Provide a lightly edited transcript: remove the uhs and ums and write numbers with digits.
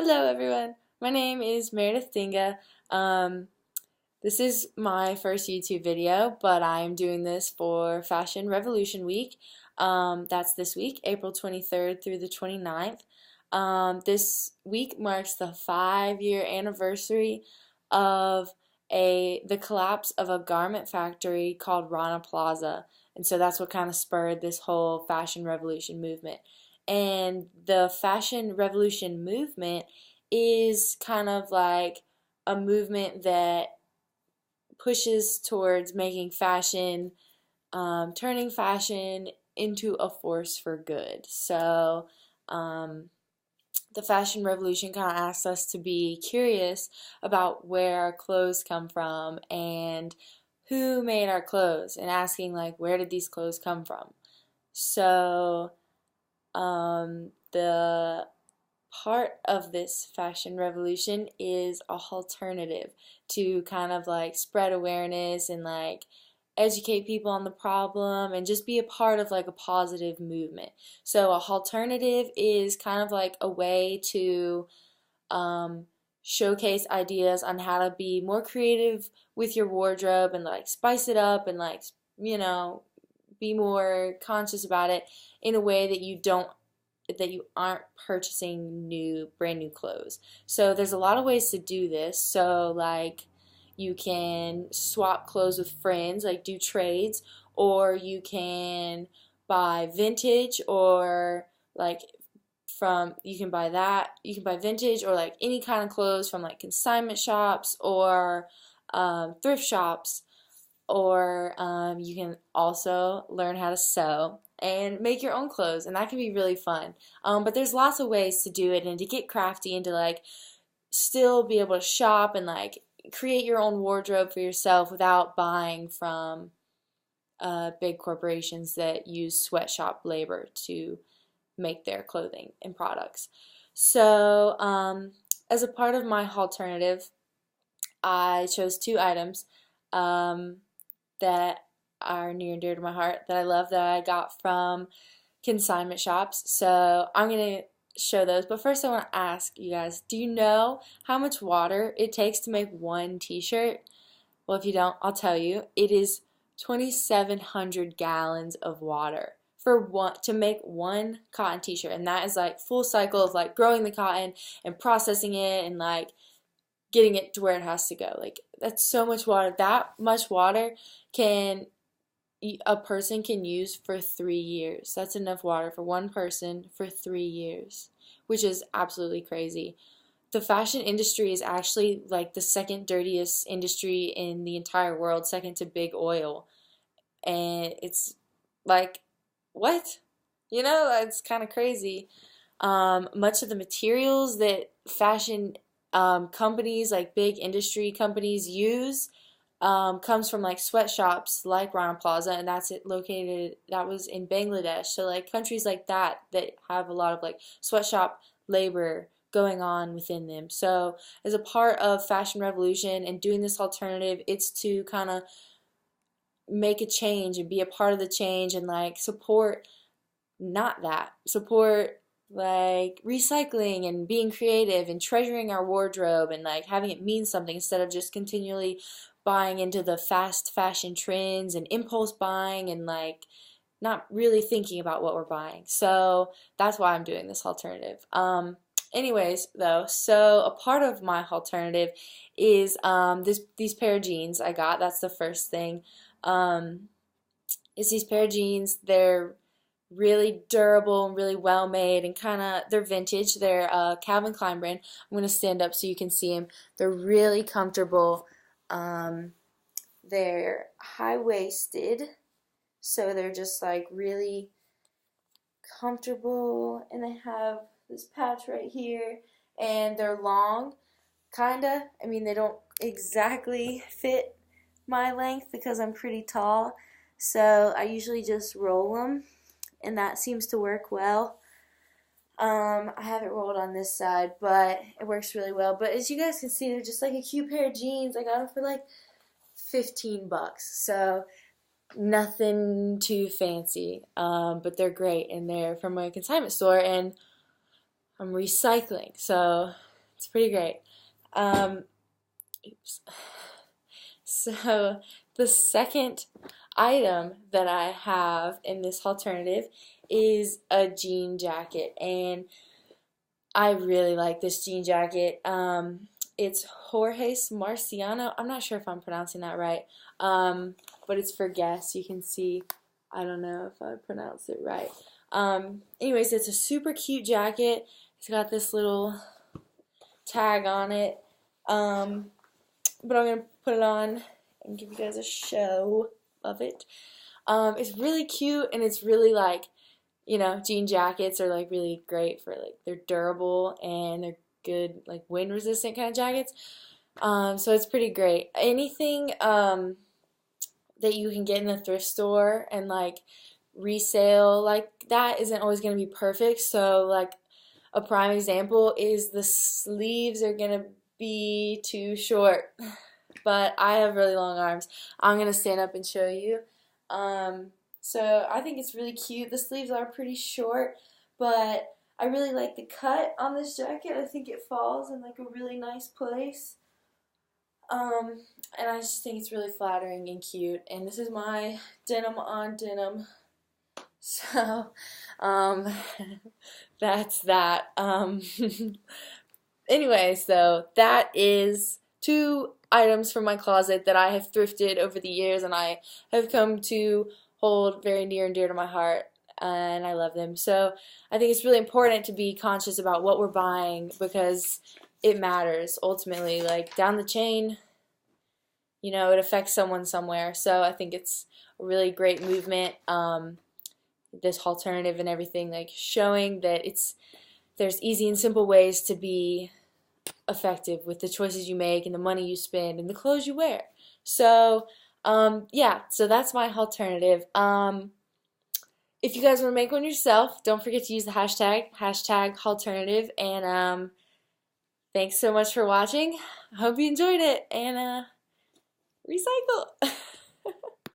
Hello everyone, my name is Meredith Dinga. This is my first YouTube video, but I'm doing this for Fashion Revolution Week. That's this week, April 23rd through the 29th. This week marks the 5-year anniversary of the collapse of a garment factory called Rana Plaza. And so that's what kind of spurred this whole fashion revolution movement. And the fashion revolution movement is kind of like a movement that pushes towards making fashion, turning fashion into a force for good. So the fashion revolution kind of asks us to be curious about where our clothes come from and who made our clothes, and asking like, where did these clothes come from? So the part of this fashion revolution is a Haulternative to kind of like spread awareness and like educate people on the problem and just be a part of like a positive movement. So a Haulternative is kind of like a way to showcase ideas on how to be more creative with your wardrobe and like spice it up and like, be more conscious about it in a way that you aren't purchasing brand new clothes. So there's a lot of ways to do this. So like you can swap clothes with friends, like do trades, or you can buy vintage, or like you can buy vintage or like any kind of clothes from like consignment shops or thrift shops, or you can also learn how to sew and make your own clothes, and that can be really fun. But there's lots of ways to do it and to get crafty and to like still be able to shop and like create your own wardrobe for yourself without buying from big corporations that use sweatshop labor to make their clothing and products. So as a part of my Haulternative, I chose 2 items that are near and dear to my heart that I love, that I got from consignment shops. So I'm going to show those. But first I want to ask you guys, do you know how much water it takes to make one t-shirt? Well, if you don't, I'll tell you. It is 2,700 gallons of water to make one cotton t-shirt. And that is like full cycle of like growing the cotton and processing it and like getting it to where it has to go. Like, that's so much water. That much water a person can use for 3 years. That's enough water for one person for 3 years, which is absolutely crazy. The fashion industry is actually like the second dirtiest industry in the entire world, second to big oil. And it's like, what? It's kind of crazy. Much of the materials that fashion companies, like big industry companies, use comes from like sweatshops like Rana Plaza, and that was in Bangladesh. So like countries like that have a lot of like sweatshop labor going on within them. So as a part of Fashion Revolution and doing this Haulternative, it's to kind of make a change and be a part of the change and like support like recycling and being creative and treasuring our wardrobe and like having it mean something instead of just continually buying into the fast fashion trends and impulse buying and like not really thinking about what we're buying. So that's why I'm doing this Haulternative. Anyways, though, so a part of my Haulternative is these pair of jeans I got. That's the first thing. It's these pair of jeans. They're really durable and really well made, and they're vintage. They're Calvin Klein brand. I'm going to stand up so you can see them. They're really comfortable. They're high-waisted, so they're just like really comfortable, and they have this patch right here, and they're long, kinda. I mean, they don't exactly fit my length because I'm pretty tall, so I usually just roll them, and that seems to work well. I have it rolled on this side, but it works really well. But as you guys can see, they're just like a cute pair of jeans. I got them for like $15, so nothing too fancy, but they're great, and they're from a consignment store, and I'm recycling, so It's pretty great. Oops. So the second item that I have in this alternative is a jean jacket, and I really like this jean jacket. It's Jorge's Marciano. I'm not sure if I'm pronouncing that right, but it's for Guess. You can see, I don't know if I pronounced it right. Anyways, it's a super cute jacket. It's got this little tag on it, but I'm going to put it on and give you guys a show of it. It's really cute, and it's really like, you know, jean jackets are like really great for like, they're durable and they're good like wind resistant kind of jackets. So it's pretty great. Anything that you can get in the thrift store and like resale like that isn't always going to be perfect. So like a prime example is the sleeves are going to be too short, but I have really long arms. I'm going to stand up and show you. So I think it's really cute. The sleeves are pretty short, but I really like the cut on this jacket. I think it falls in like a really nice place. And I just think it's really flattering and cute. And this is my denim on denim. So, that's that. Anyways, though, that is 2 items from my closet that I have thrifted over the years and I have come to hold very near and dear to my heart, and I love them. So I think it's really important to be conscious about what we're buying because it matters ultimately. Like down the chain, you know, it affects someone somewhere. So I think it's a really great movement, this Haulternative and everything, like showing that there's easy and simple ways to be effective with the choices you make and the money you spend and the clothes you wear. So yeah, so that's my Haulternative. If you guys want to make one yourself, don't forget to use the hashtag Haulternative. And thanks so much for watching. I hope you enjoyed it, and recycle.